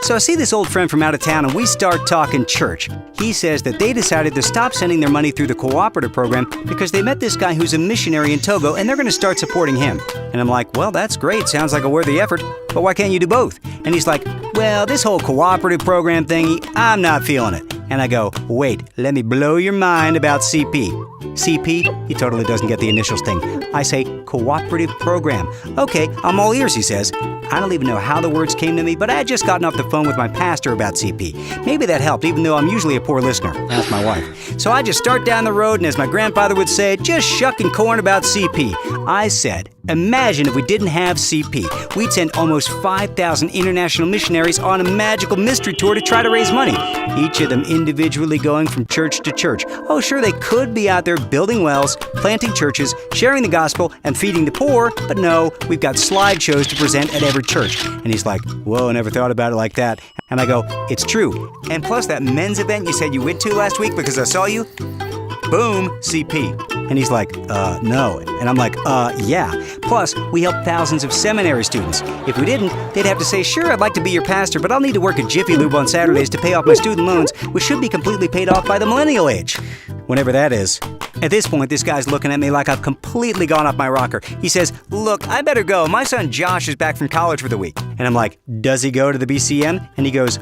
So I see this old friend from out of town and we start talking church. He says that they decided to stop sending their money through the Cooperative Program because they met this guy who's a missionary in Togo and they're going to start supporting him. And I'm like, well, that's great. Sounds like a worthy effort. But why can't you do both? And he's like, well, this whole Cooperative Program thingy, I'm not feeling it. And I go, wait, let me blow your mind about CP. CP? He totally doesn't get the initials thing. I say, Cooperative Program. Okay, I'm all ears, he says. I don't even know how the words came to me, but I had just gotten off the phone with my pastor about CP. Maybe that helped, even though I'm usually a poor listener. Ask my wife. So I just start down the road, and as my grandfather would say, just shucking corn about CP. I said, imagine if we didn't have CP. We'd send almost 5,000 international missionaries on a magical mystery tour to try to raise money, each of them individually going from church to church. Oh, sure, they could be out there building wells, planting churches, sharing the gospel, and feeding the poor, but no, we've got slideshows to present at every church. And he's like, whoa, I never thought about it like that. And I go, it's true. And plus that men's event you said you went to last week because I saw you, boom, CP. And he's like, no. And I'm like, yeah. Plus, we help thousands of seminary students. If we didn't, they'd have to say, sure, I'd like to be your pastor, but I'll need to work at Jiffy Lube on Saturdays to pay off my student loans, which should be completely paid off by the millennial age. Whenever that is. At this point, this guy's looking at me like I've completely gone off my rocker. He says, look, I better go. My son Josh is back from college for the week. And I'm like, does he go to the BCM? And he goes,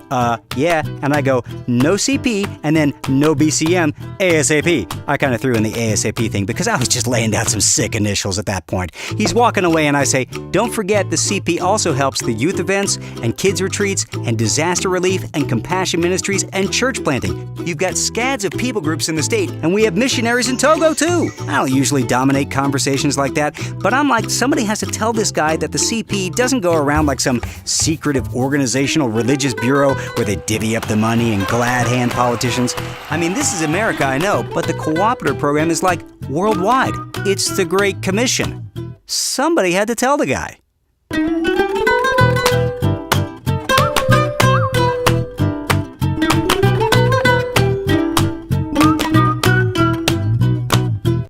yeah. And I go, no CP, and then no BCM, ASAP. I kind of threw in the ASAP thing because I was just laying down some sick initials at that point. He's walking away and I say, don't forget the CP also helps the youth events and kids retreats and disaster relief and compassion ministries and church planting. You've got scads of people groups in the state and we have missionaries in Togo too. I don't usually dominate conversations like that, but I'm like, somebody has to tell this guy that the CP doesn't go around like some secretive organizational religious bureau where they divvy up the money and glad hand politicians. I mean, this is America, I know, but the Cooperative Program is like worldwide. It's the Great Commission. Somebody had to tell the guy.